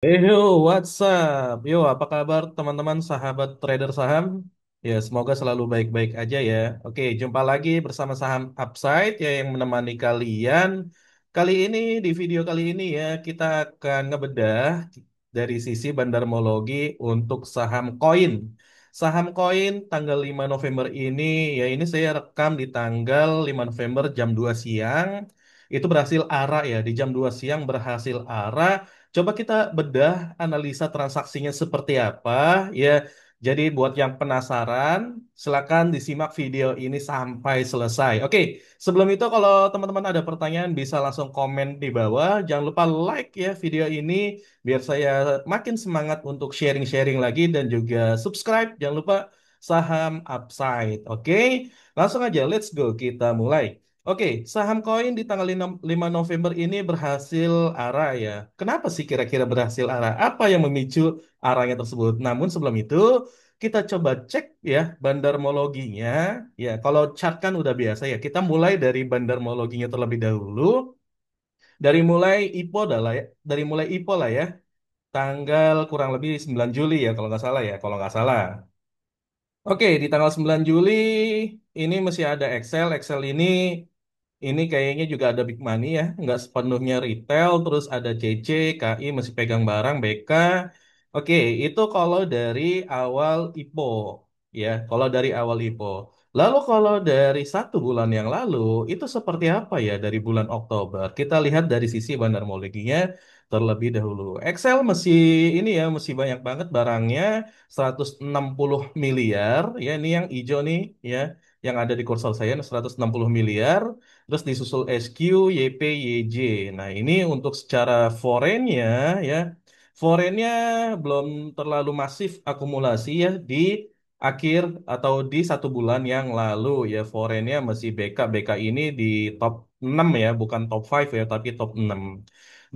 Yo, what's up? Yo, apa kabar teman-teman sahabat trader saham? Ya, semoga selalu baik-baik aja ya. Oke, jumpa lagi bersama Saham Upside ya yang menemani kalian. Kali ini, di video kali ini ya, kita akan ngebedah dari sisi bandarmologi untuk saham koin. Saham koin tanggal 5 November ini, ya ini saya rekam di tanggal 5 November jam 2 siang. Itu berhasil ARA ya, di jam 2 siang berhasil ARA. Coba kita bedah analisa transaksinya seperti apa ya. Jadi buat yang penasaran, silakan disimak video ini sampai selesai. Oke, sebelum itu kalau teman-teman ada pertanyaan bisa langsung komen di bawah. Jangan lupa like ya video ini biar saya makin semangat untuk sharing-sharing lagi dan juga subscribe. Jangan lupa saham upside. Oke, langsung aja let's go kita mulai. Oke, saham koin di tanggal 5 November ini berhasil arah ya. Kenapa sih kira-kira berhasil arah? Apa yang memicu arahnya tersebut? Namun sebelum itu, kita coba cek ya bandarmologinya. Ya, kalau chart kan udah biasa ya. Kita mulai dari bandarmologinya terlebih dahulu. Dari mulai IPO dah lah ya. Dari mulai IPO lah ya. Tanggal kurang lebih 9 Juli ya kalau nggak salah ya. Kalau nggak salah. Oke, di tanggal 9 Juli ini masih ada Excel. Excel ini kayaknya juga ada big money ya, nggak sepenuhnya retail, terus ada CC, KI masih pegang barang, BK. Oke, itu kalau dari awal IPO, ya, kalau dari awal IPO. Lalu kalau dari 1 bulan yang lalu, itu seperti apa ya dari bulan Oktober? Kita lihat dari sisi bandarmologinya terlebih dahulu. Excel masih ini ya, masih banyak banget barangnya, 160 miliar, ya ini yang hijau nih, ya, yang ada di kursor saya 160 miliar. Terus disusul SQ, YP, YJ. Nah, ini untuk secara forennya ya. Forennya belum terlalu masif akumulasi ya di akhir atau di 1 bulan yang lalu ya. Forennya masih BK. BK ini di top 6 ya, bukan top 5 ya, tapi top 6.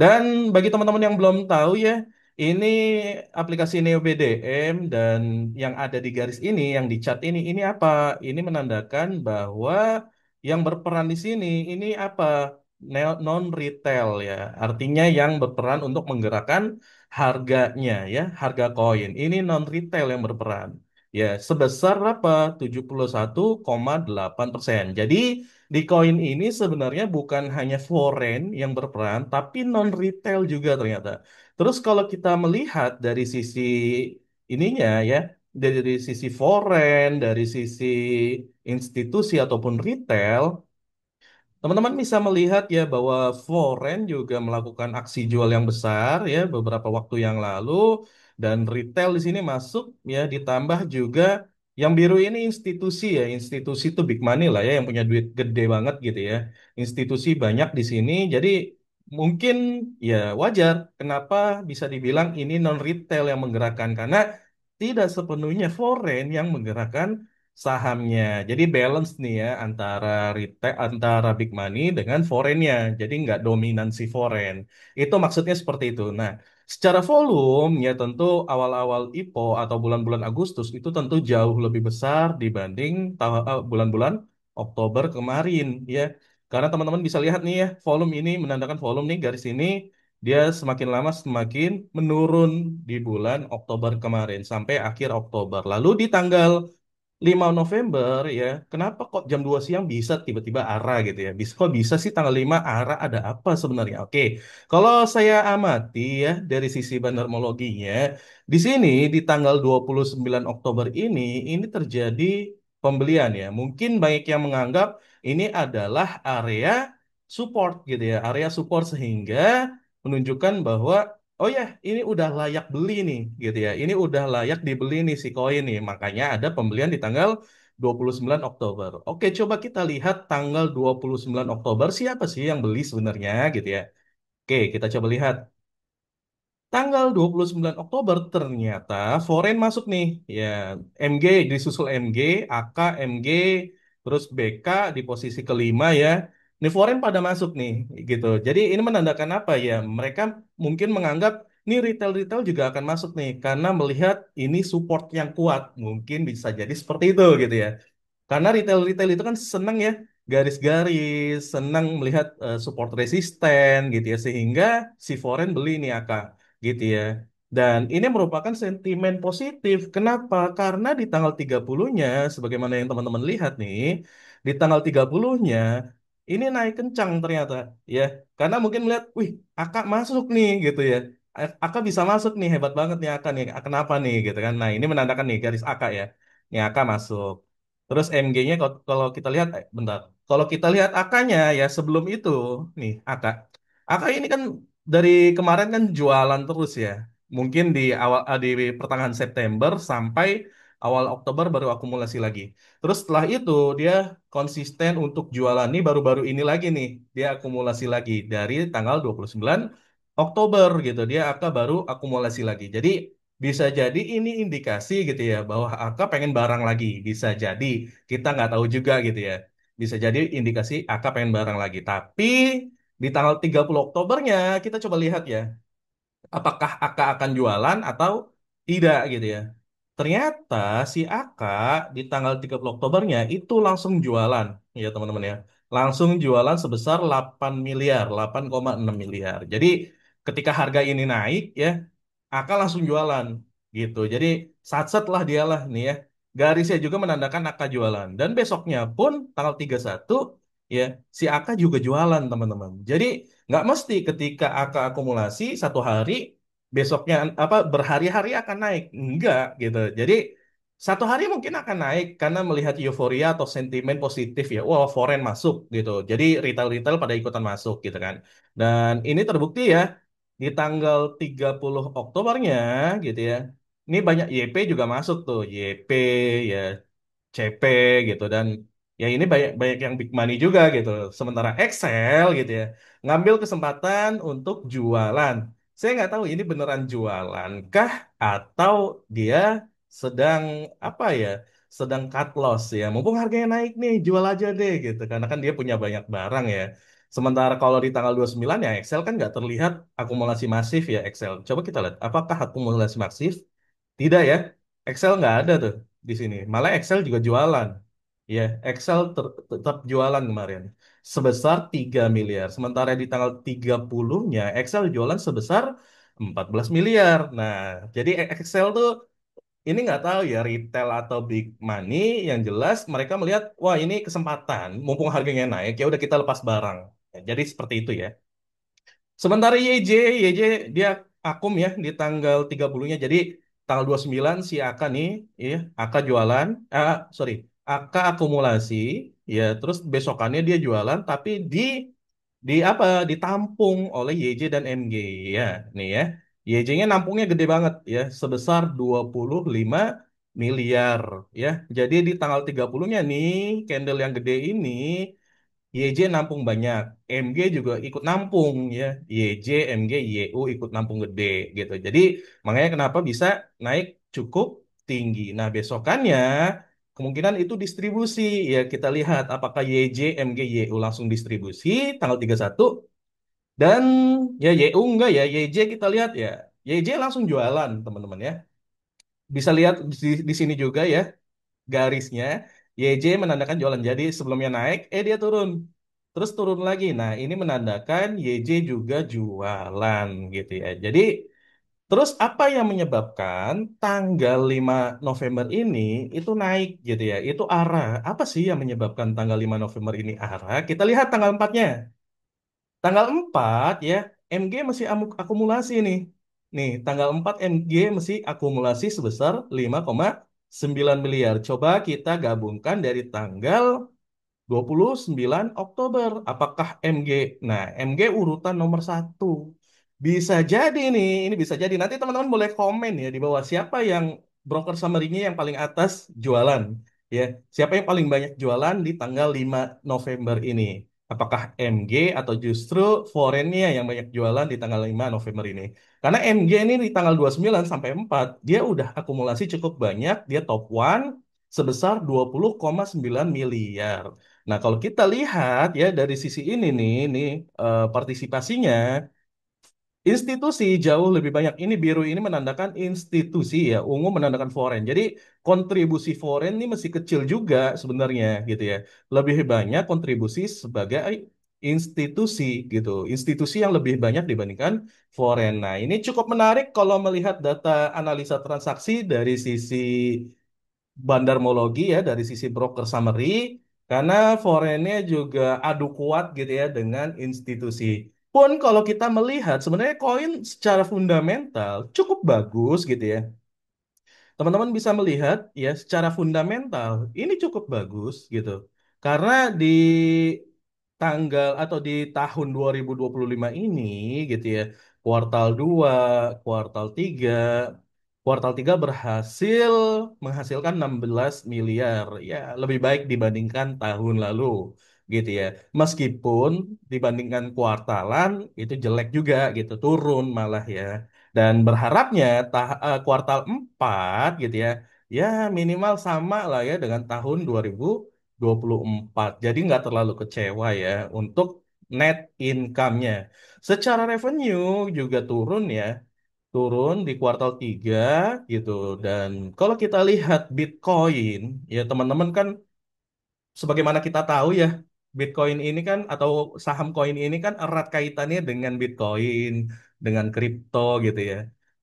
Dan bagi teman-teman yang belum tahu ya, ini aplikasi Neo BDM dan yang ada di garis ini, yang di chat ini apa? Ini menandakan bahwa yang berperan di sini ini apa? Non retail ya. Artinya yang berperan untuk menggerakkan harganya ya, harga koin. Ini non retail yang berperan. Ya, sebesar berapa? 71,8%. Jadi di koin ini sebenarnya bukan hanya foreign yang berperan, tapi non retail juga ternyata. Terus kalau kita melihat dari sisi ininya ya, dari sisi foreign, dari sisi institusi ataupun retail, teman-teman bisa melihat ya bahwa foreign juga melakukan aksi jual yang besar ya beberapa waktu yang lalu dan retail di sini masuk ya ditambah juga yang biru ini institusi ya institusi itu big money lah ya yang punya duit gede banget gitu ya institusi banyak di sini jadi mungkin ya wajar kenapa bisa dibilang ini non retail yang menggerakkan karena tidak sepenuhnya foreign yang menggerakkan sahamnya. Jadi balance nih ya antara retail, antara big money dengan foreignnya. Jadi nggak dominansi foreign. Itu maksudnya seperti itu. Nah, secara volume ya tentu awal-awal IPO atau bulan-bulan Agustus itu tentu jauh lebih besar dibanding bulan-bulan Oktober kemarin ya. Karena teman-teman bisa lihat nih ya, volume ini menandakan volume nih garis ini dia semakin lama semakin menurun di bulan Oktober kemarin sampai akhir Oktober. Lalu di tanggal 5 November ya, kenapa kok jam 2 siang bisa tiba-tiba ARA gitu ya? Kok bisa sih tanggal 5 ARA ada apa sebenarnya? Oke, kalau saya amati ya dari sisi bandarmologinya, di sini di tanggal 29 Oktober ini terjadi pembelian ya. Mungkin banyak yang menganggap ini adalah area support gitu ya, area support sehingga menunjukkan bahwa oh ya, ini udah layak beli nih, gitu ya. Ini udah layak dibeli nih si koin nih. Makanya ada pembelian di tanggal 29 Oktober. Oke, coba kita lihat tanggal 29 Oktober siapa sih yang beli sebenarnya, gitu ya. Oke, kita coba lihat. Tanggal 29 Oktober ternyata foreign masuk nih. Ya, MG disusul MG, AK, MG, terus BK di posisi kelima ya. Nih foreign pada masuk nih gitu. Jadi ini menandakan apa ya? Mereka mungkin menganggap nih retail-retail juga akan masuk nih karena melihat ini support yang kuat. Mungkin bisa jadi seperti itu gitu ya. Karena retail-retail itu kan senang ya, garis-garis, senang melihat support resisten gitu ya, sehingga si foreign beli nih AK. gitu ya. Dan ini merupakan sentimen positif. Kenapa? Karena di tanggal 30-nya, sebagaimana yang teman-teman lihat nih, di tanggal 30-nya, ini naik kencang ternyata, ya. Karena mungkin melihat, wih, akak masuk nih, gitu ya. Akak bisa masuk nih, hebat banget nih akak nih. Kenapa nih, gitu kan. Nah, ini menandakan nih, garis akak ya. Nih, akak masuk. Terus MG-nya, kalau kita lihat, bentar. Kalau kita lihat AK-nya, ya sebelum itu, nih, AK. AK ini kan dari kemarin kan jualan terus ya. Mungkin di pertengahan September sampai awal Oktober baru akumulasi lagi. Terus setelah itu dia konsisten untuk jualan nih baru-baru ini lagi nih. Dia akumulasi lagi dari tanggal 29 Oktober gitu. Dia akan baru akumulasi lagi. Jadi bisa jadi ini indikasi gitu ya bahwa AK pengen barang lagi. Bisa jadi kita nggak tahu juga gitu ya. Bisa jadi indikasi AK pengen barang lagi. Tapi di tanggal 30 Oktobernya kita coba lihat ya apakah Aka akan jualan atau tidak gitu ya. Ternyata si Aka di tanggal 30 Oktobernya itu langsung jualan ya teman-teman ya. Langsung jualan sebesar 8 miliar, 8,6 miliar. Jadi ketika harga ini naik ya, Aka langsung jualan gitu. Jadi satset lah dialah nih ya. Garisnya juga menandakan Aka jualan. Dan besoknya pun tanggal 31 ya si Aka juga jualan teman-teman. Jadi nggak mesti ketika Aka akumulasi satu hari besoknya apa berhari-hari akan naik. Enggak gitu. Jadi satu hari mungkin akan naik karena melihat euforia atau sentimen positif ya. Wah, foreign masuk gitu. Jadi retail-retail pada ikutan masuk gitu kan. Dan ini terbukti ya di tanggal 30 Oktobernya gitu ya. Ini banyak YP juga masuk tuh. YP ya CP gitu dan ya ini banyak banyak yang big money juga gitu. Sementara Excel gitu ya ngambil kesempatan untuk jualan. Saya nggak tahu ini beneran jualan kah atau dia sedang apa ya? Sedang cut loss ya. Mumpung harganya naik nih, jual aja deh gitu. Karena kan dia punya banyak barang ya. Sementara kalau di tanggal 29 ya Excel kan nggak terlihat akumulasi masif ya Excel. Coba kita lihat apakah akumulasi masif? Tidak ya. Excel nggak ada tuh di sini. Malah Excel juga jualan. Ya, Excel tetap jualan kemarin sebesar 3 miliar. Sementara di tanggal 30-nya Excel jualan sebesar 14 miliar. Nah, jadi Excel tuh ini nggak tahu ya retail atau big money yang jelas mereka melihat wah ini kesempatan mumpung harganya naik ya udah kita lepas barang. Ya, jadi seperti itu ya. Sementara YJ dia akum ya di tanggal 30-nya. Jadi tanggal 29 si Aka nih, ya, Aka jualan, sorry, Aka akumulasi, ya, terus besokannya dia jualan, tapi di apa? Ditampung oleh YJ dan MG ya, nih ya. YJ-nya nampungnya gede banget ya, sebesar 25 miliar ya. Jadi di tanggal 30-nya nih, candle yang gede ini YJ nampung banyak, MG juga ikut nampung ya. YJ, MG, YU ikut nampung gede gitu. Jadi makanya kenapa bisa naik cukup tinggi. Nah, besokannya kemungkinan itu distribusi ya. Kita lihat apakah YJ, MG, YU langsung distribusi tanggal 31 dan ya YU enggak ya. YJ kita lihat ya. YJ langsung jualan, teman-teman ya. Bisa lihat di sini juga ya garisnya YJ menandakan jualan. Jadi sebelumnya naik, dia turun. Terus turun lagi. Nah, ini menandakan YJ juga jualan gitu ya. Jadi terus apa yang menyebabkan tanggal 5 November ini itu naik gitu ya? Itu arah. Apa sih yang menyebabkan tanggal 5 November ini arah? Kita lihat tanggal 4-nya. Tanggal 4 ya, MG masih akumulasi nih. Nih, tanggal 4 MG masih akumulasi sebesar 5,9 miliar. Coba kita gabungkan dari tanggal 29 Oktober. Apakah MG? Nah, MG urutan nomor satu. Bisa jadi nih, ini bisa jadi. Nanti teman-teman boleh komen ya di bawah siapa yang broker summary-nya yang paling atas jualan. Ya, siapa yang paling banyak jualan di tanggal 5 November ini? Apakah MG atau justru foreign-nya yang banyak jualan di tanggal 5 November ini? Karena MG ini di tanggal 29 sampai 4, dia udah akumulasi cukup banyak, dia top one sebesar 20,9 miliar. Nah, kalau kita lihat ya dari sisi ini nih partisipasinya institusi jauh lebih banyak. Ini biru ini menandakan institusi ya, ungu menandakan foreign. Jadi kontribusi foreign ini masih kecil juga sebenarnya gitu ya. Lebih banyak kontribusi sebagai institusi gitu, institusi yang lebih banyak dibandingkan foreign. Nah, ini cukup menarik kalau melihat data analisa transaksi dari sisi bandarmologi ya, dari sisi broker summary, karena foreign-nya juga adu kuat gitu ya dengan institusi. Pun kalau kita melihat sebenarnya koin secara fundamental cukup bagus gitu ya. Teman-teman bisa melihat ya secara fundamental ini cukup bagus gitu. Karena di tanggal atau di tahun 2025 ini gitu ya, kuartal 2, kuartal 3, kuartal 3 berhasil menghasilkan 16 miliar. Ya, lebih baik dibandingkan tahun lalu gitu ya. Meskipun dibandingkan kuartalan itu jelek juga gitu, turun malah ya. Dan berharapnya kuartal 4 gitu ya, ya minimal sama lah ya dengan tahun 2024. Jadi nggak terlalu kecewa ya untuk net income-nya. Secara revenue juga turun ya, turun di kuartal 3 gitu. Dan kalau kita lihat Bitcoin, ya teman-teman kan sebagaimana kita tahu ya, Bitcoin ini kan atau saham koin ini kan erat kaitannya dengan Bitcoin, dengan kripto gitu ya.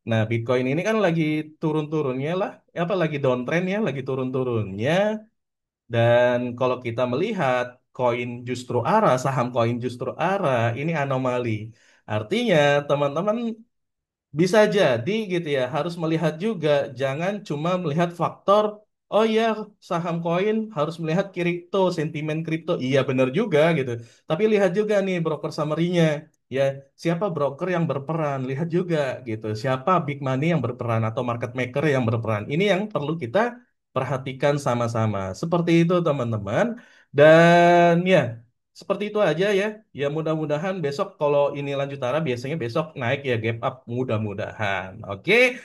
Nah, Bitcoin ini kan lagi turun-turunnya lah, apa lagi downtrend ya, lagi turun-turunnya. Dan kalau kita melihat koin justru arah, saham koin justru arah, ini anomali. Artinya, teman-teman bisa jadi gitu ya, harus melihat juga, jangan cuma melihat faktor, oh ya saham koin harus melihat kripto, sentimen kripto, iya benar juga gitu. Tapi lihat juga nih broker summary-nya, ya siapa broker yang berperan, lihat juga gitu, siapa big money yang berperan atau market maker yang berperan. Ini yang perlu kita perhatikan sama-sama. Seperti itu teman-teman. Dan ya, seperti itu aja ya. Ya mudah-mudahan besok kalau ini lanjut arah biasanya besok naik ya gap up mudah-mudahan. Oke.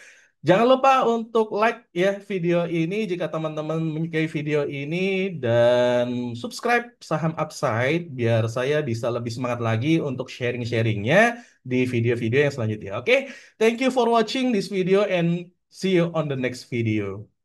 Jangan lupa untuk like ya video ini jika teman-teman menyukai video ini dan subscribe Saham Upside biar saya bisa lebih semangat lagi untuk sharing-sharingnya di video-video yang selanjutnya. Oke. Thank you for watching this video and see you on the next video.